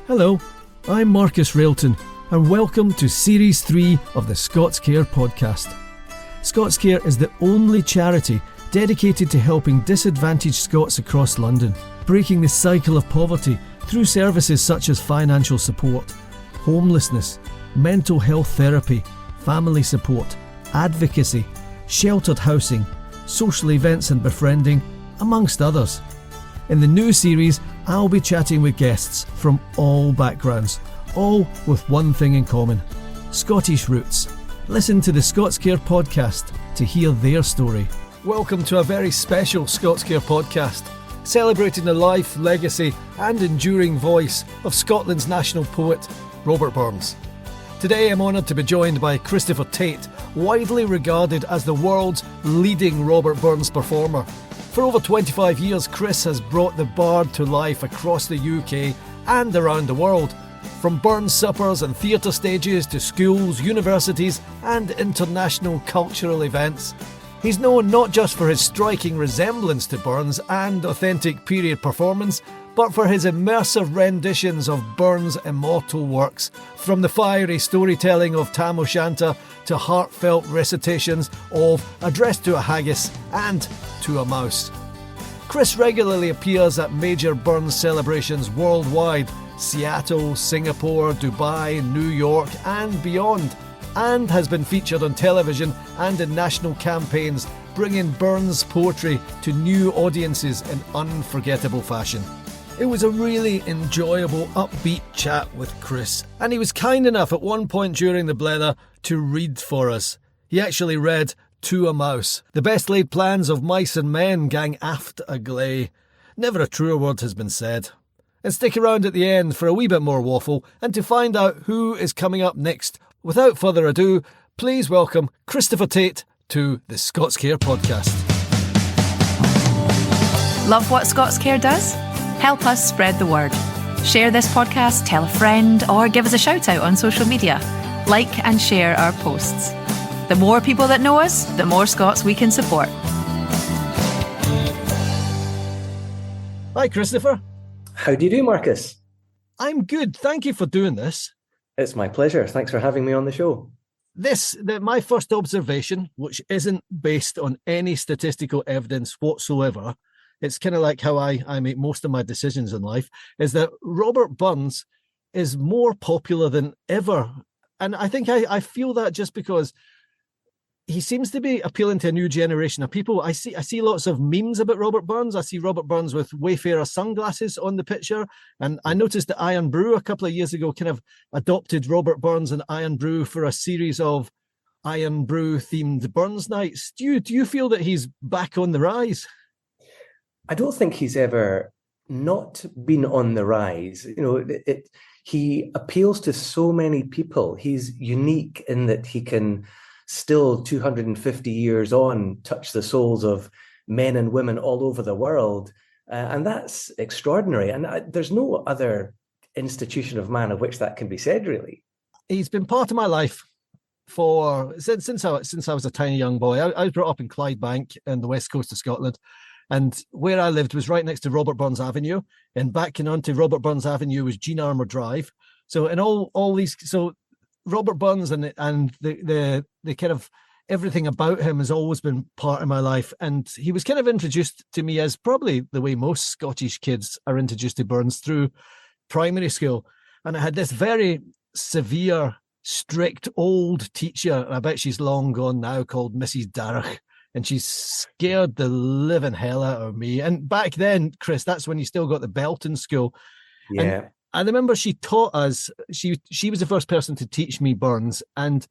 Hello, I'm Marcus Railton, and welcome to Series 3 of the ScotsCare Podcast. ScotsCare is the only charity dedicated to helping disadvantaged Scots across London, breaking the cycle of poverty through services such as financial support, homelessness, mental health therapy, family support, advocacy, sheltered housing, social events and befriending, amongst others. In the new series, I'll be chatting with guests from all backgrounds, all with one thing in common: Scottish roots. Listen to the ScotsCare Podcast to hear their story. Welcome to a very special ScotsCare Podcast, celebrating the life, legacy and enduring voice of Scotland's national poet, Robert Burns. Today I'm honoured to be joined by Christopher Tait, widely regarded as the world's leading Robert Burns performer. For over 25 years, Chris has brought the bard to life across the UK and around the world, from Burns suppers and theatre stages to schools, universities and international cultural events. He's known not just for his striking resemblance to Burns and authentic period performance, but for his immersive renditions of Burns' immortal works, from the fiery storytelling of Tam O'Shanter to heartfelt recitations of Address to a Haggis and To a Mouse. Chris regularly appears at major Burns celebrations worldwide: Seattle, Singapore, Dubai, New York and beyond, and has been featured on television and in national campaigns, bringing Burns' poetry to new audiences in unforgettable fashion. It was a really enjoyable, upbeat chat with Chris, and he was kind enough at one point during the blether to read for us. He actually read To a Mouse: "The best laid plans of mice and men gang aft a gley." Never a truer word has been said. And stick around at the end for a wee bit more waffle and to find out who is coming up next. Without further ado, please welcome Christopher Tait to the ScotsCare Podcast. Love what ScotsCare does? Help us spread the word. Share this podcast, tell a friend, or give us a shout out on social media. Like and share our posts. The more people that know us, the more Scots we can support. Hi, Christopher. How do you do, Marcus? I'm good. Thank you for doing this. It's my pleasure. Thanks for having me on the show. My first observation, which isn't based on any statistical evidence whatsoever, it's kind of like how I make most of my decisions in life, is that Robert Burns is more popular than ever. And I think I feel that just because he seems to be appealing to a new generation of people. I see lots of memes about Robert Burns. I see Robert Burns with Wayfarer sunglasses on the picture. And I noticed that Iron Brew a couple of years ago kind of adopted Robert Burns and Iron Brew for a series of Iron Brew themed Burns nights. Do you feel that he's back on the rise? I don't think he's ever not been on the rise. You know, he appeals to so many people. He's unique in that he can still 250 years on touch the souls of men and women all over the world. And that's extraordinary. And there's no other institution of man of which that can be said, really. He's been part of my life since I was a tiny young boy. I was brought up in Clydebank in the west coast of Scotland. And where I lived was right next to Robert Burns Avenue. And backing onto Robert Burns Avenue was Jean Armour Drive. So in all these, so Robert Burns and the kind of everything about him has always been part of my life. And he was kind of introduced to me as probably the way most Scottish kids are introduced to Burns, through primary school. And I had this very severe, strict old teacher, and I bet she's long gone now, called Mrs. Darragh. And she scared the living hell out of me. And back then, Chris, that's when you still got the belt in school. Yeah. And I remember she taught us, she was the first person to teach me Burns. And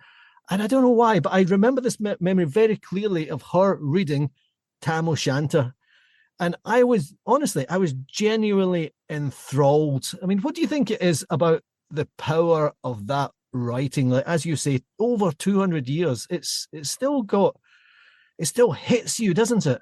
I don't know why, but I remember this memory very clearly of her reading Tam O'Shanter. And I was genuinely enthralled. I mean, what do you think it is about the power of that writing? Like, as you say, over 200 years, it's still hits you, doesn't it?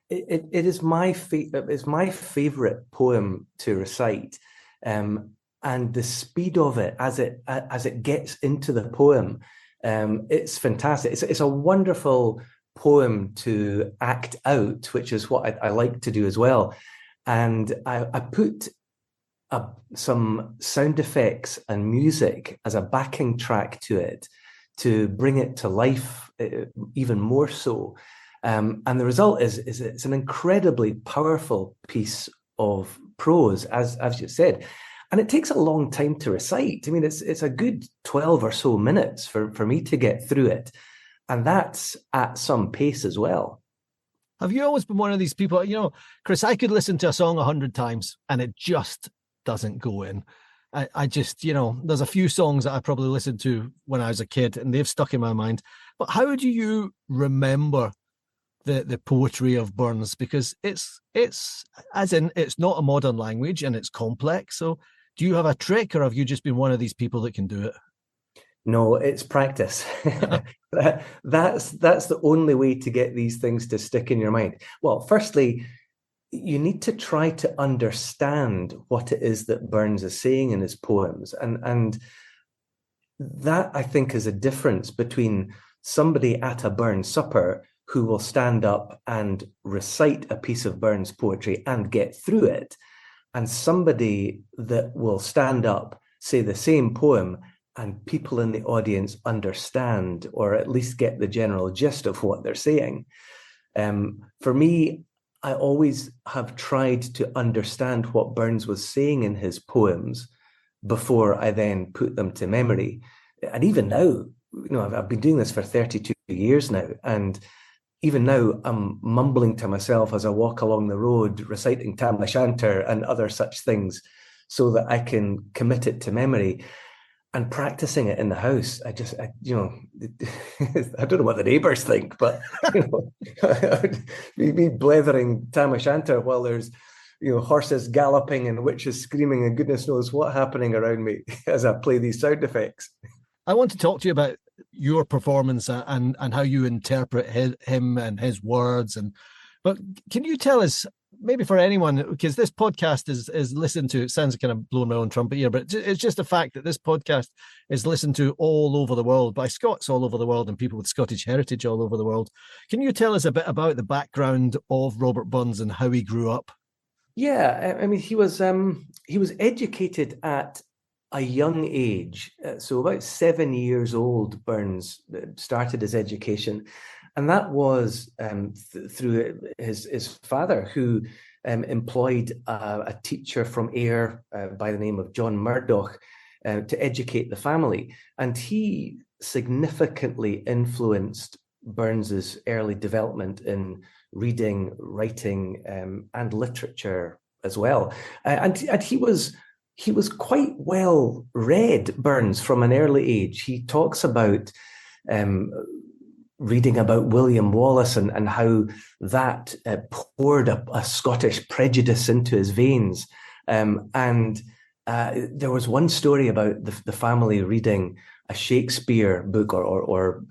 It is it's my favorite poem to recite, and the speed of it as it gets into the poem, it's fantastic. It's a wonderful poem to act out, which is what I like to do as well. And I put some sound effects and music as a backing track to it to bring it to life even more so. And the result is it's an incredibly powerful piece of prose, as you said. And it takes a long time to recite. I mean, it's a good 12 or so minutes for me to get through it. And that's at some pace as well. Have you always been one of these people, Chris, I could listen to a song 100 times and it just doesn't go in. I just, there's a few songs that I probably listened to when I was a kid and they've stuck in my mind. But how do you remember the poetry of Burns? Because it's not a modern language and it's complex. So do you have a trick, or have you just been one of these people that can do it? No, it's practice. That's the only way to get these things to stick in your mind. Well, firstly, you need to try to understand what it is that Burns is saying in his poems. And that, I think, is a difference between somebody at a Burns supper who will stand up and recite a piece of Burns poetry and get through it, and somebody that will stand up, say the same poem, and people in the audience understand or at least get the general gist of what they're saying. For me, I always have tried to understand what Burns was saying in his poems before I then put them to memory. And even now, I've been doing this for 32 years now, and even now I'm mumbling to myself as I walk along the road, reciting Tam O'Shanter and other such things so that I can commit it to memory. And practicing it in the house, I don't know what the neighbours think, but me blethering Tam O'Shanter while there's horses galloping and witches screaming and goodness knows what happening around me as I play these sound effects. I want to talk to you about your performance and how you interpret him and his words. But can you tell us, maybe for anyone, because this podcast is listened to, it sounds kind of blowing my own trumpet here, but it's just a fact that this podcast is listened to all over the world by Scots all over the world and people with Scottish heritage all over the world. Can you tell us a bit about the background of Robert Burns and how he grew up? Yeah, I mean, he was educated at a young age. So about 7 years old, Burns started his education. And that was through his father, who employed a teacher from Ayr by the name of John Murdoch to educate the family. And he significantly influenced Burns's early development in reading, writing, and literature as well. And he was quite well read, Burns, from an early age. He talks about reading about William Wallace and how that poured a Scottish prejudice into his veins. And there was one story about the family reading a Shakespeare book or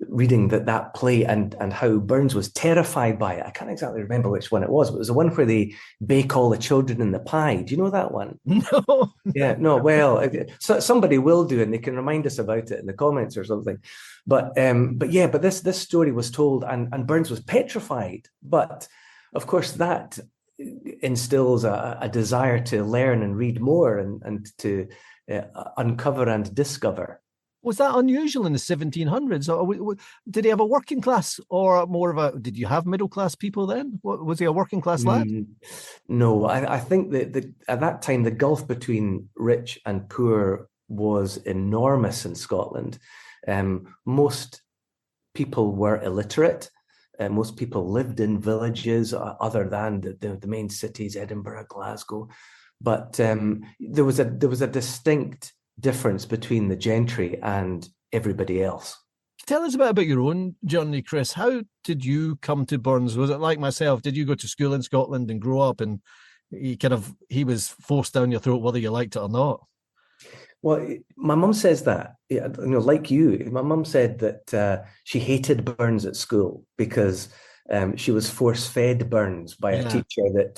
reading that play and how Burns was terrified by it. I can't exactly remember which one it was, but it was the one where they bake all the children in the pie. Do you know that one? No. Yeah, no, well, so somebody will do, and they can remind us about it in the comments or something. But this story was told and Burns was petrified. But of course, that instills a desire to learn and read more and to uncover and discover. Was that unusual in the 1700s? Or did he have a working class or more of did you have middle class people then? Was he a working class lad? No, I think that at that time, the gulf between rich and poor was enormous in Scotland. Most people were illiterate. Most people lived in villages other than the main cities, Edinburgh, Glasgow. But there was a distinct difference between the gentry and everybody else. Tell us about your own journey, Chris. How did you come to Burns? Was it like myself? Did you go to school in Scotland and grow up and he was forced down your throat whether you liked it or not? Well, my mum says that, like you, my mum said that she hated Burns at school because she was force-fed Burns by a teacher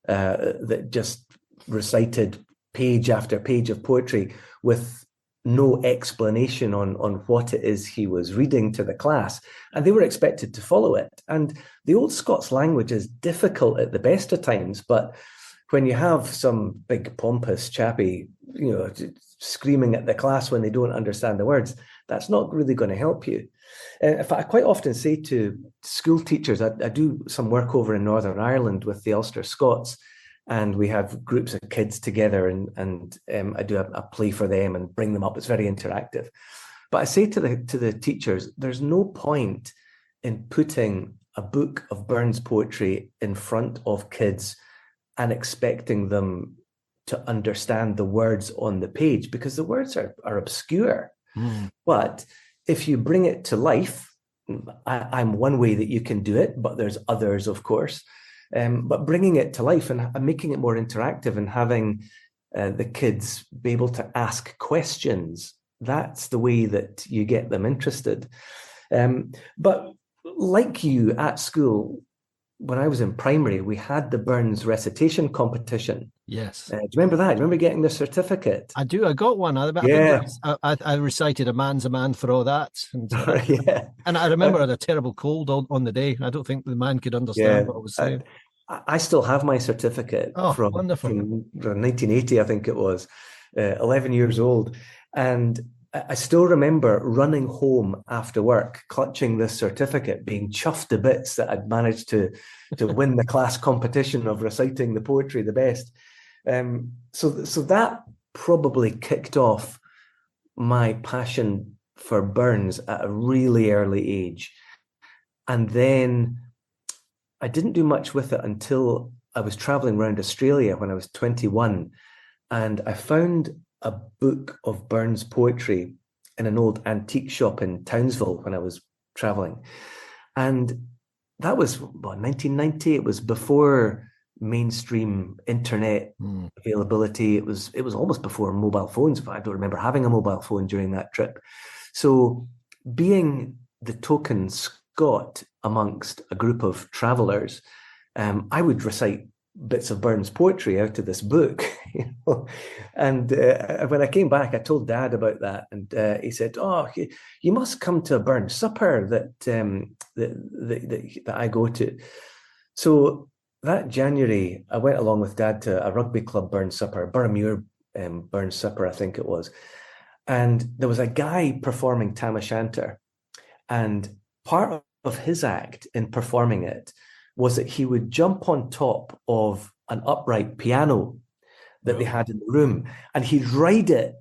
that just recited page after page of poetry with no explanation on what it is he was reading to the class. And they were expected to follow it. And the old Scots language is difficult at the best of times, but when you have some big pompous chappy, screaming at the class when they don't understand the words, that's not really going to help you. In fact, I quite often say to school teachers, I do some work over in Northern Ireland with the Ulster Scots, and we have groups of kids together, and I do a play for them and bring them up. It's very interactive. But I say to the teachers, there's no point in putting a book of Burns poetry in front of kids and expecting them to understand the words on the page, because the words are obscure. But if you bring it to life, I'm one way that you can do it, but there's others, of course. But bringing it to life and making it more interactive and having the kids be able to ask questions, that's the way that you get them interested. But like you at school, when I was in primary, we had the Burns recitation competition. Yes. Do you remember that? Do you remember getting the certificate? I do. I got one. I recited "A man's a man for all that." And, yeah. And I remember I had a terrible cold on the day. I don't think the man could understand what I was saying. I still have my certificate from 1980, I think it was, 11 years old. And I still remember running home after work, clutching this certificate, being chuffed to bits that I'd managed to win the class competition of reciting the poetry the best. So that probably kicked off my passion for Burns at a really early age. And then I didn't do much with it until I was traveling around Australia when I was 21. And I found a book of Burns poetry in an old antique shop in Townsville when I was traveling. And that was 1990. It was before mainstream internet availability. It was almost before mobile phones. I don't remember having a mobile phone during that trip. So being the token Scot amongst a group of travelers, I would recite bits of Burns poetry out of this book, And when I came back, I told Dad about that, and he said, "Oh, you must come to a Burns supper that I go to." So that January, I went along with Dad to a rugby club Burns supper, Burramuir Burns supper, I think it was, and there was a guy performing Tam O'Shanter, and part of his act in performing it was that he would jump on top of an upright piano that they had in the room, and he'd ride it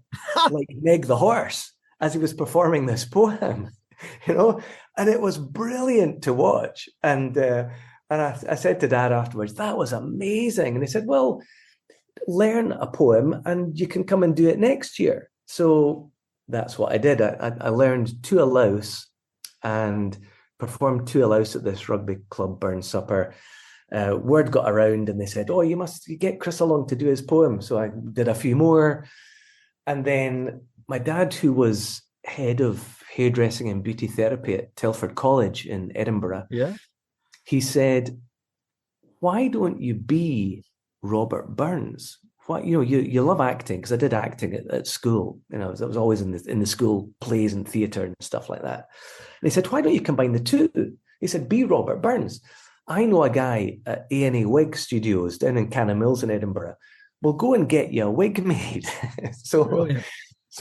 like Meg the horse as he was performing this poem, and it was brilliant to watch. And I said to Dad afterwards, "That was amazing." And he said, "Well, learn a poem and you can come and do it next year." So that's what I did. I learned To a Louse and performed To a Louse at this rugby club Burns supper. Word got around and they said, "Oh, you get Chris along to do his poem." So I did a few more. And then my dad, who was head of hairdressing and beauty therapy at Telford College in Edinburgh, he said, "Why don't you be Robert Burns? What, you love acting," because I did acting at school. I was always in the school plays and theatre and stuff like that. And he said, "Why don't you combine the two?" He said, "Be Robert Burns. I know a guy at A&E Wig Studios down in Cannon Mills in Edinburgh. We'll go and get you a wig made." So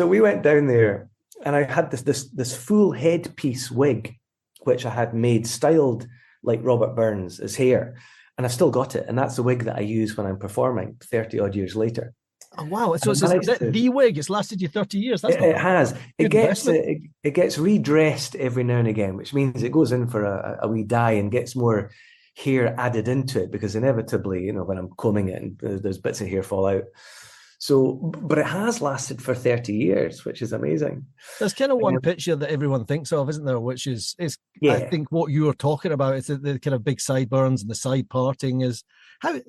we went down there, and I had this full headpiece wig, which I had made, styled like Robert Burns' hair. And I've still got it. And that's the wig that I use when I'm performing 30 odd years later. Oh, wow. So is the wig? It's lasted you 30 years. It has. It gets redressed every now and again, which means it goes in for a wee dye and gets more hair added into it, because inevitably, when I'm combing it and there's bits of hair fall out. So, but it has lasted for 30 years, which is amazing. There's kind of one picture that everyone thinks of, isn't there? Which is I think what you were talking about. It's the kind of big sideburns and the side parting. How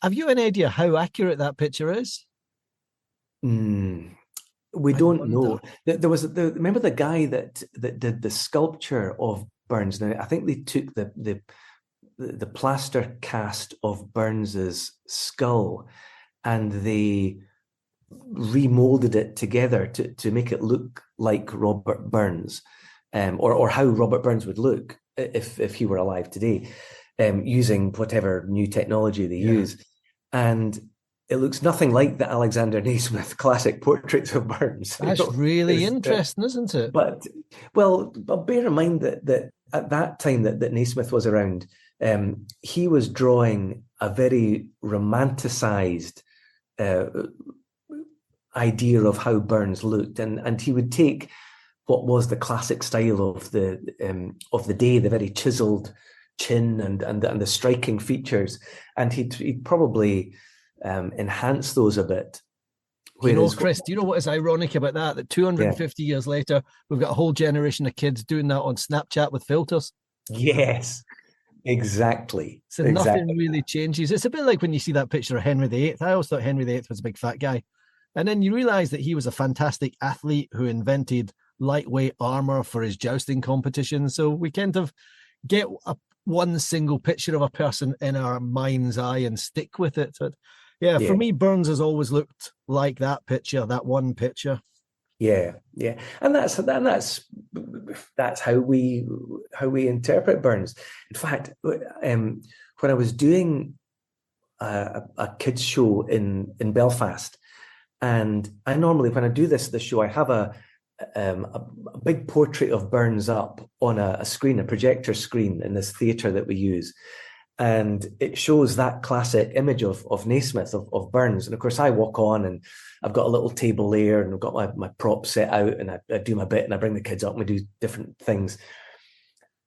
have you any idea how accurate that picture is? We don't know. There was remember the guy that did the sculpture of Burns. Now I think they took the plaster cast of Burns's skull and they remolded it together to make it look like Robert Burns, or how Robert Burns would look if he were alive today, using whatever new technology they use. and it looks nothing like the Alexander Naismith classic portraits of Burns. That's really interesting, isn't it? But bear in mind that at that time that Naismith was around, he was drawing a very romanticized idea of how Burns looked, and he would take what was the classic style of the day, the very chiseled chin and the striking features, and he'd probably enhance those a bit. Whereas, Chris, do you know what is ironic about that? That 250 years later, we've got a whole generation of kids doing that on Snapchat with filters. Yes, exactly. So nothing really changes. It's a bit like when you see that picture of Henry VIII. I always thought Henry VIII was a big fat guy. And then you realize that he was a fantastic athlete who invented lightweight armor for his jousting competition. So we kind of get one single picture of a person in our mind's eye and stick with it. But for me, Burns has always looked like that picture, that one picture. Yeah, and that's how we interpret Burns. In fact, when I was doing a kids show in Belfast, and I normally, when I do this show, I have a big portrait of Burns up on a screen, a projector screen in this theatre that we use. And it shows that classic image of Naismith, of Burns. And of course, I walk on and I've got a little table there and I've got my props set out and I do my bit and I bring the kids up and we do different things.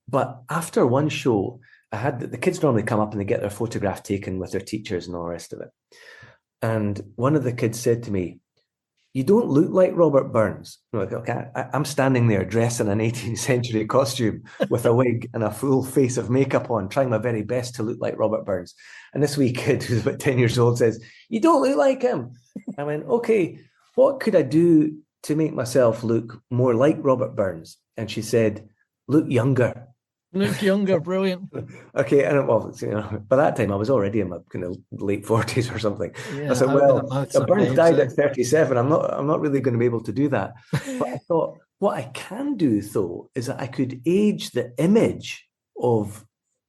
But after one show, I had the kids normally come up and they get their photograph taken with their teachers and all the rest of it. And one of the kids said to me, "You don't look like Robert Burns." I'm like, okay, I'm standing there dressed in an 18th century costume with a wig and a full face of makeup on, trying my very best to look like Robert Burns. And this wee kid who's about 10 years old says, "You don't look like him." I went, okay, what could I do to make myself look more like Robert Burns? And she said, "Look younger." Look younger, brilliant. Okay, and by that time I was already in my kind of late 40s or something. Yeah, I said, Burns died at 37. I'm not really going to be able to do that. But I thought, what I can do though is that I could age the image of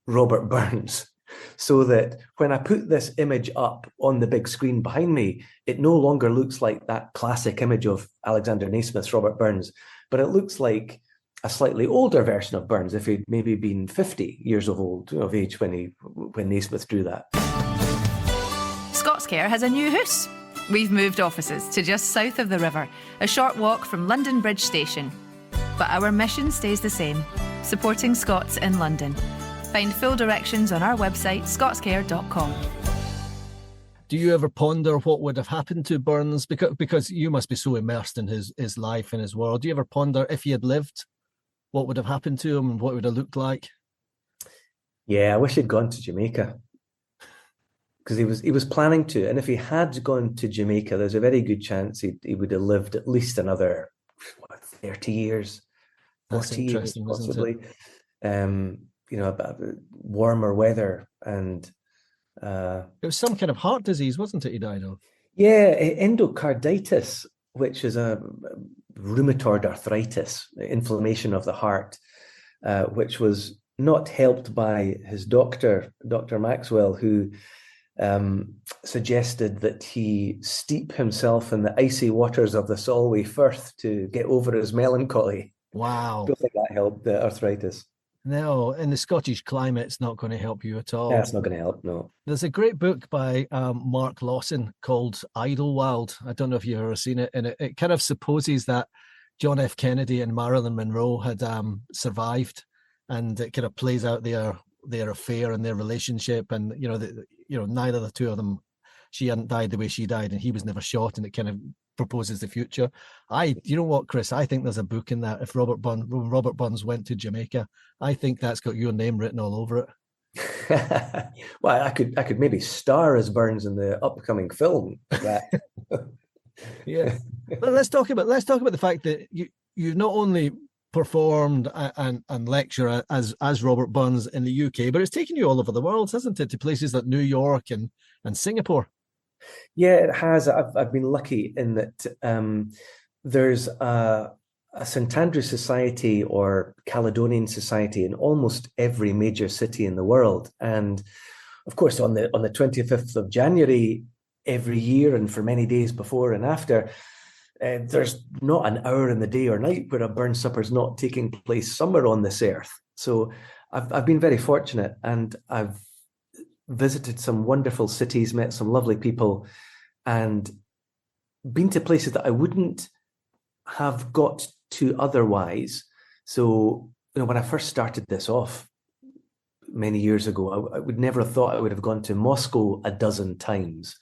Robert Burns so that when I put this image up on the big screen behind me, it no longer looks like that classic image of Alexander Naismith's Robert Burns, but it looks like a slightly older version of Burns, if he'd maybe been 50 years of age when Naismith drew that. ScotsCare has a new house. We've moved offices to just south of the river, a short walk from London Bridge Station. But our mission stays the same, supporting Scots in London. Find full directions on our website, scotscare.com. Do you ever ponder what would have happened to Burns? Because you must be so immersed in his life and his world. Do you ever ponder if he had lived, what would have happened to him and what would have looked like? Yeah, I wish he'd gone to Jamaica because he was planning to. And if he had gone to Jamaica, there's a very good chance he would have lived at least another 30 years, 40 years possibly. About warmer weather. And it was some kind of heart disease, wasn't it, he died of? Yeah, endocarditis, which is a rheumatoid arthritis, inflammation of the heart, which was not helped by his doctor, Dr. Maxwell, who suggested that he steep himself in the icy waters of the Solway Firth to get over his melancholy. Wow. I don't think that helped the arthritis. No, in the Scottish climate, it's not going to help you at all. Yeah, it's not going to help, no. There's a great book by Mark Lawson called Idlewild. I don't know if you've ever seen it. And it kind of supposes that John F. Kennedy and Marilyn Monroe had survived. And it kind of plays out their affair and their relationship. And, neither of the two of them, she hadn't died the way she died and he was never shot. And it kind of proposes the future. You know what, Chris? I think there's a book in that. If Robert Burns went to Jamaica, I think that's got your name written all over it. Well, I could maybe star as Burns in the upcoming film. Yeah. But let's talk about the fact that you've not only performed and lecture as Robert Burns in the UK, but it's taken you all over the world, hasn't it? To places like New York and Singapore. Yeah, it has. I've been lucky in that there's a St Andrew Society or Caledonian Society in almost every major city in the world. And of course, on the 25th of January every year, and for many days before and after, there's not an hour in the day or night where a burn supper is not taking place somewhere on this earth. So I've been very fortunate, and I've visited some wonderful cities, met some lovely people, and been to places that I wouldn't have got to otherwise. So, when I first started this off many years ago, I would never have thought I would have gone to Moscow a dozen times.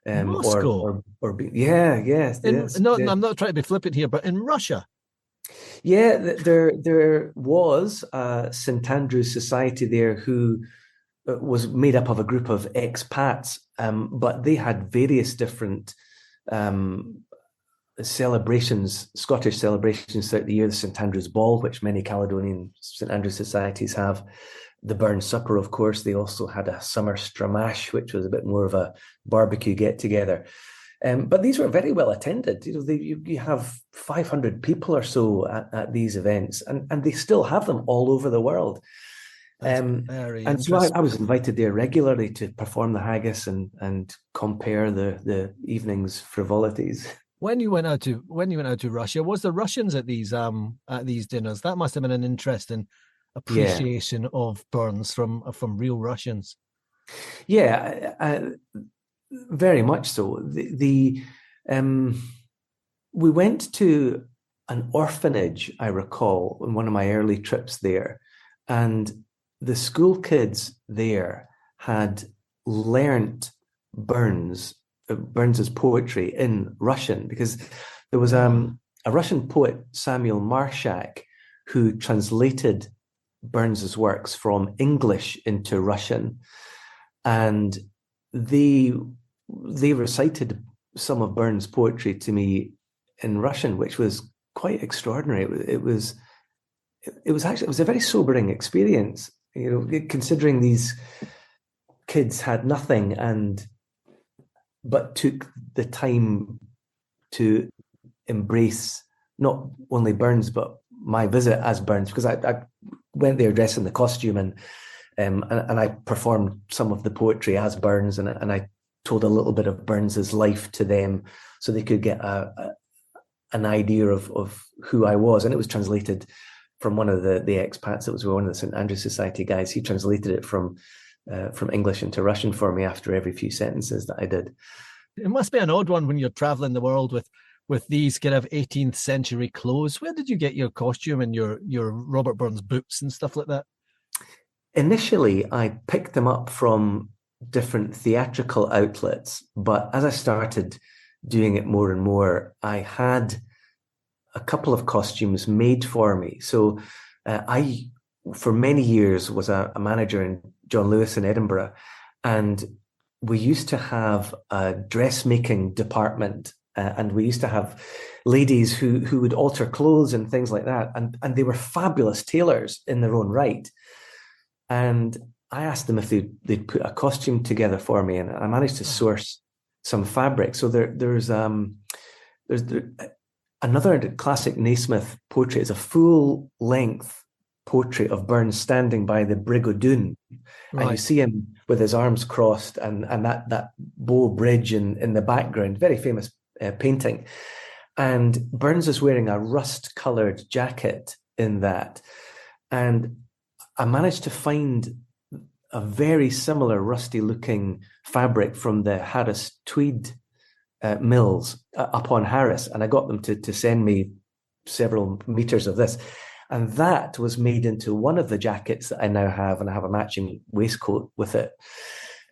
Moscow? Yes. I'm not trying to be flippant here, but in Russia. Yeah, there was a St. Andrew's Society there who was made up of a group of expats, but they had various different celebrations, Scottish celebrations throughout the year. The St. Andrew's Ball, which many Caledonian St. Andrew's societies have. The Burn Supper, of course. They also had a summer stramash, which was a bit more of a barbecue get-together. But these were very well attended. You have 500 people or so at these events, and they still have them all over the world. And so I was invited there regularly to perform the haggis and compare the evening's frivolities. When you went out to Russia, was there Russians at these dinners? That must have been an interesting appreciation of Burns from real Russians. Yeah, very much so. We went to an orphanage, I recall, on one of my early trips there, and the school kids there had learnt Burns's poetry in Russian, because there was a Russian poet, Samuel Marshak, who translated Burns's works from English into Russian, and they recited some of Burns' poetry to me in Russian, which was quite extraordinary. It was a very sobering experience, considering these kids had nothing but took the time to embrace not only Burns but my visit as Burns, because I went there dressed in the costume and I performed some of the poetry as Burns, and I told a little bit of Burns's life to them so they could get an idea of who I was. And it was translated from one of the expats. It was one of the St. Andrew's Society guys. He translated it from English into Russian for me after every few sentences that I did. It must be an odd one when you're traveling the world with these kind of 18th century clothes. Where did you get your costume and your Robert Burns boots and stuff like that? Initially, I picked them up from different theatrical outlets, but as I started doing it more and more, I had a couple of costumes made for me. So I, for many years, was a manager in John Lewis in Edinburgh, and we used to have a dressmaking department, and we used to have ladies who would alter clothes and things like that, and they were fabulous tailors in their own right. And I asked them if they'd put a costume together for me, and I managed to source some fabric. So there's another classic Naismith portrait is a full-length portrait of Burns standing by the Brigadoon, right. And you see him with his arms crossed and that Bow Bridge in the background, very famous painting. And Burns is wearing a rust-coloured jacket in that, and I managed to find a very similar rusty-looking fabric from the Harris Tweed mills up on Harris, and I got them to send me several meters of this, and that was made into one of the jackets that I now have, and I have a matching waistcoat with it.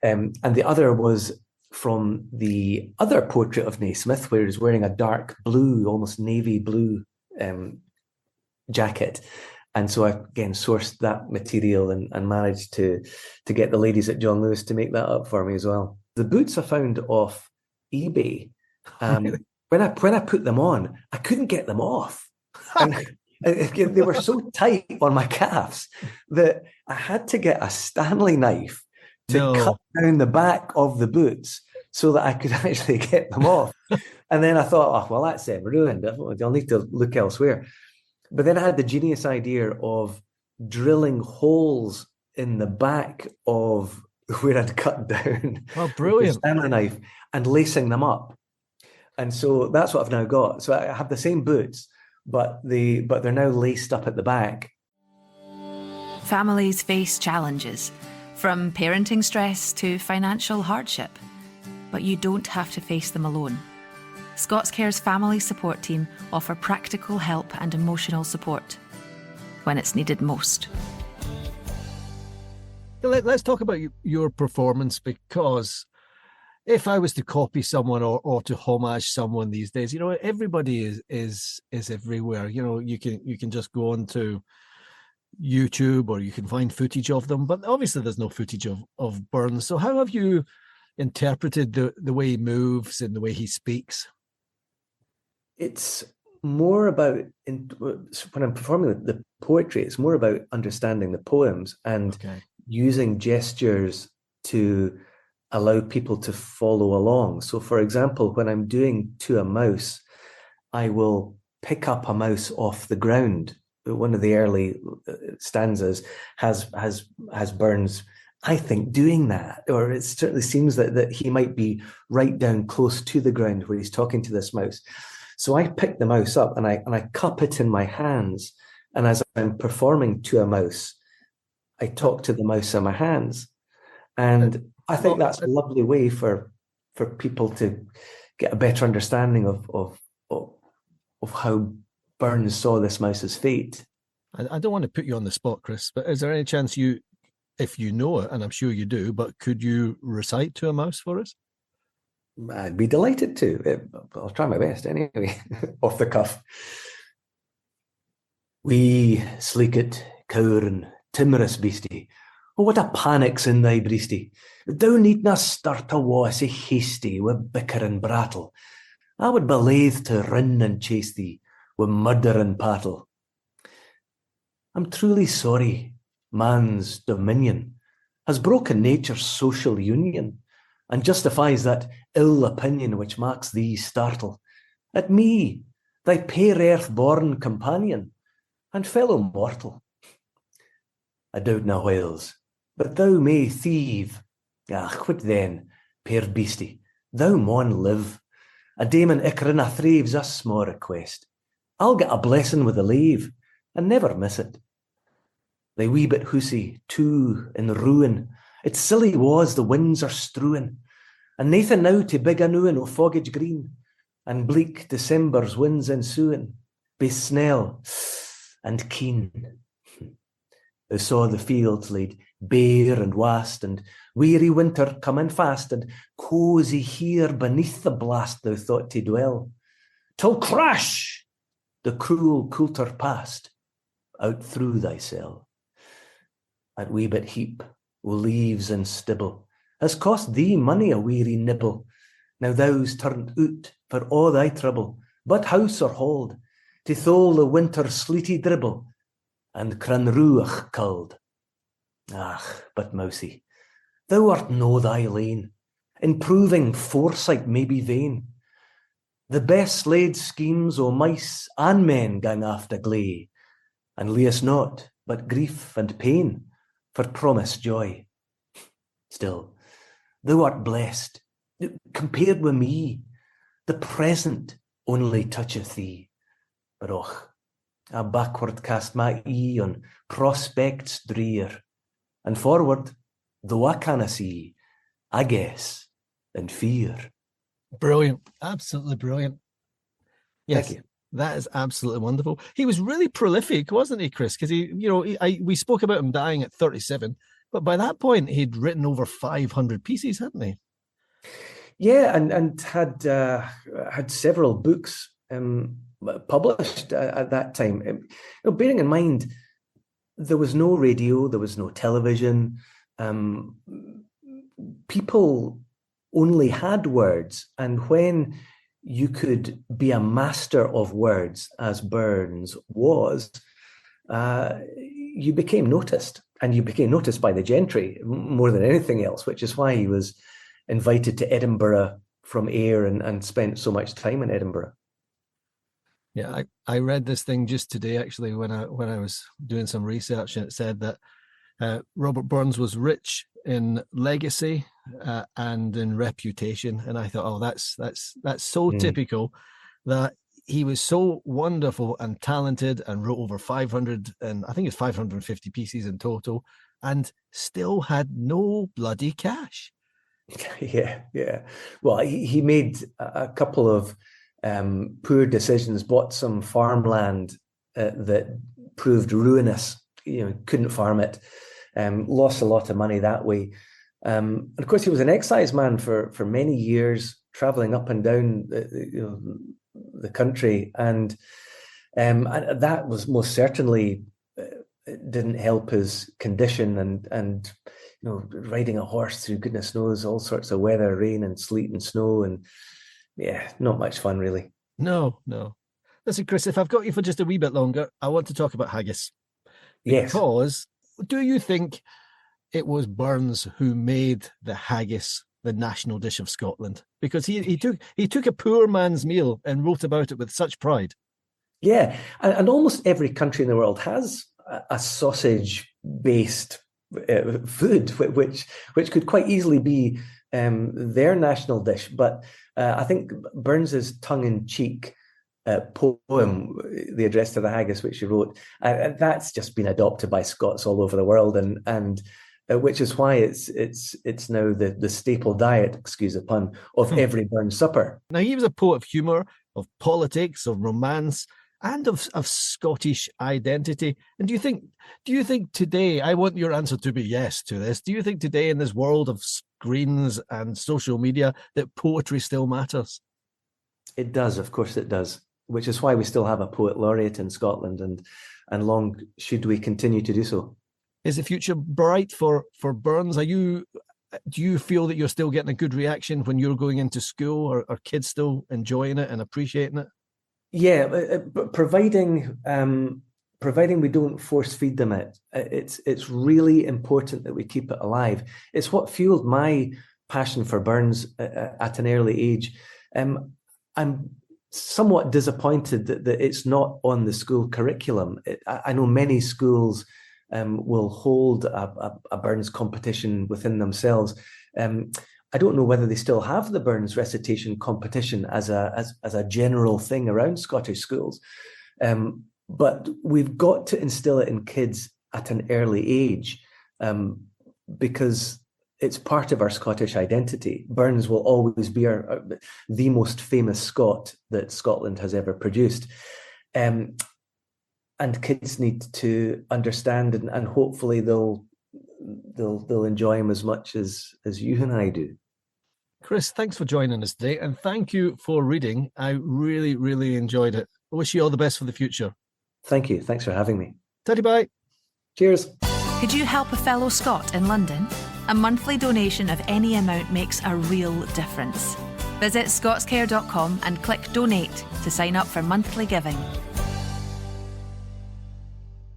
And the other was from the other portrait of Naismith, where he's wearing a dark blue, almost navy blue jacket. And so I, again, sourced that material and managed to get the ladies at John Lewis to make that up for me as well. The boots I found off eBay. When I put them on, I couldn't get them off. And they were so tight on my calves that I had to get a Stanley knife to cut down the back of the boots so that I could actually get them off. And then I thought, oh, well, that's it, ruined. I'll need to look elsewhere. But then I had the genius idea of drilling holes in the back of where I'd cut down Oh, with brilliant. a Stanley knife and lacing them up. And so that's what I've now got. So I have the same boots, but they're now laced up at the back. Families face challenges, from parenting stress to financial hardship. But you don't have to face them alone. ScotsCare's family support team offer practical help and emotional support when it's needed most. Let's talk about your performance, because if I was to copy someone or to homage someone these days, everybody is everywhere. You can just go onto YouTube or you can find footage of them, but obviously there's no footage of Burns. So how have you interpreted the way he moves and the way he speaks? It's more about, when I'm performing the poetry, it's more about understanding the poems and using gestures to allow people to follow along. So, for example, when I'm doing To a Mouse, I will pick up a mouse off the ground. One of the early stanzas has Burns, I think, doing that, or it certainly seems that he might be right down close to the ground where he's talking to this mouse. So I pick the mouse up and I cup it in my hands, and as I'm performing To a Mouse, I talk to the mouse in my hands, and I think that's a lovely way for people to get a better understanding of how Burns saw this mouse's fate. I don't want to put you on the spot, Chris, but is there any chance if you know it, and I'm sure you do, but could you recite To a Mouse for us? I'd be delighted to. I'll try my best anyway, off the cuff. Wee sleekit, cowrin, timorous beastie, oh, what a panic's in thy breastie. Thou needna start awa sae hasty wi' bicker and brattle. I would be laith to run and chase thee wi' murder and pattle. I'm truly sorry man's dominion has broken nature's social union, and justifies that ill opinion which makes thee startle at me, thy pale earth-born companion and fellow mortal. I doubt na whiles, but thou may thieve. What then, pear beastie, thou maun live. A daemon ickrin thraves a small request. I'll get a blessing with the lave, and never miss it. Thy wee bit hoosie, too, in ruin, it's silly was the winds are strewing, and naething now to big anooing o' foggage green, and bleak December's winds ensuing, baith snell and keen. Thou saw the fields laid bare and wast, and weary winter coming fast, and cosy here beneath the blast thou thought to dwell, till crash the cruel coulter passed out through thy cell. That wee bit heap o' leaves and stibble has cost thee money a weary nibble. Now thou's turned out for all thy trouble, but house or hold, to thole the winter sleety dribble, and cranruach culled. But mousie, thou art no thy lane, improving foresight may be vain. The best laid schemes o' mice and men gang after gley, and lay us not but grief and pain for promised joy. Still, thou art blessed, compared with me, the present only toucheth thee. But och, I backward cast my eye on prospects drear, and forward, though I canna see, I guess and fear. Brilliant, absolutely brilliant. Yes, Thank you. That is absolutely wonderful. He was really prolific, wasn't he, Chris? Because we spoke about him dying at 37, but by that point he'd written over 500 pieces, hadn't he? Yeah, and had several books published at that time. Bearing in mind, there was no radio, there was no television. People only had words, and when you could be a master of words, as Burns was, you became noticed, and you became noticed by the gentry more than anything else, which is why he was invited to Edinburgh from Ayr and spent so much time in Edinburgh. Yeah, I read this thing just today, actually, when I was doing some research, and it said that Robert Burns was rich in legacy and in reputation, and I thought, oh, that's so typical that he was so wonderful and talented and wrote over 500, and I think it's 550 pieces in total, and still had no bloody cash. Yeah. Well, he made a couple of poor decisions, bought some farmland that proved ruinous. Couldn't farm it, lost a lot of money that way. And of course, he was an excise man for many years, traveling up and down the country, and that was most certainly didn't help his condition, and riding a horse through goodness knows all sorts of weather, rain and sleet and snow, and not much fun really. No. Listen, Chris, if I've got you for just a wee bit longer, I want to talk about haggis. Yes. Because do you think it was Burns who made the haggis the national dish of Scotland? Because he took a poor man's meal and wrote about it with such pride. Yeah, and almost every country in the world has a sausage-based food, which could quite easily be their national dish. But I think Burns's tongue-in-cheek poem, The Address to the Haggis, which he wrote, that's just been adopted by Scots all over the world, and which is why it's now the staple diet, excuse the pun, of every Burns supper. Now, he was a poet of humour, of politics, of romance, and of Scottish identity. And do you think today, I want your answer to be yes to this, do you think today in this world of screens and social media that poetry still matters? It does, of course it does, which is why we still have a poet laureate in Scotland, and long should we continue to do so. Is the future bright for Burns? Do you feel that you're still getting a good reaction when you're going into school? Or are kids still enjoying it and appreciating it? Yeah, but providing we don't force feed them it, it's really important that we keep it alive. It's what fueled my passion for Burns at an early age. I'm somewhat disappointed that it's not on the school curriculum. I know many schools will hold a Burns competition within themselves. I don't know whether they still have the Burns recitation competition as a general thing around Scottish schools, but we've got to instill it in kids at an early age, because it's part of our Scottish identity. Burns will always be the most famous Scot that Scotland has ever produced. And kids need to understand, and hopefully they'll enjoy him as much as you and I do. Chris, thanks for joining us today, and thank you for reading. I really, really enjoyed it. I wish you all the best for the future. Thank you. Thanks for having me. Taddy bye. Cheers. Could you help a fellow Scot in London? A monthly donation of any amount makes a real difference. Visit ScotsCare.com and click Donate to sign up for monthly giving.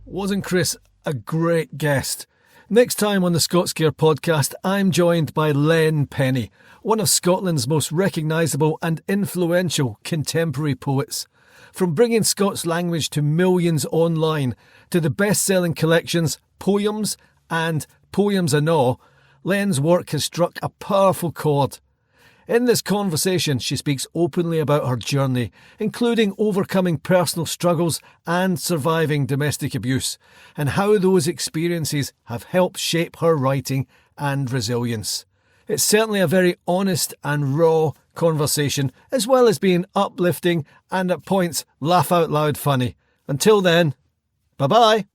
Wasn't Chris a great guest? Next time on the ScotsCare podcast, I'm joined by Len Penny, one of Scotland's most recognisable and influential contemporary poets. From bringing Scots language to millions online, to the best-selling collections Poems and Poems and All, Len's work has struck a powerful chord. In this conversation, she speaks openly about her journey, including overcoming personal struggles and surviving domestic abuse, and how those experiences have helped shape her writing and resilience. It's certainly a very honest and raw conversation, as well as being uplifting and at points laugh out loud funny. Until then, bye-bye.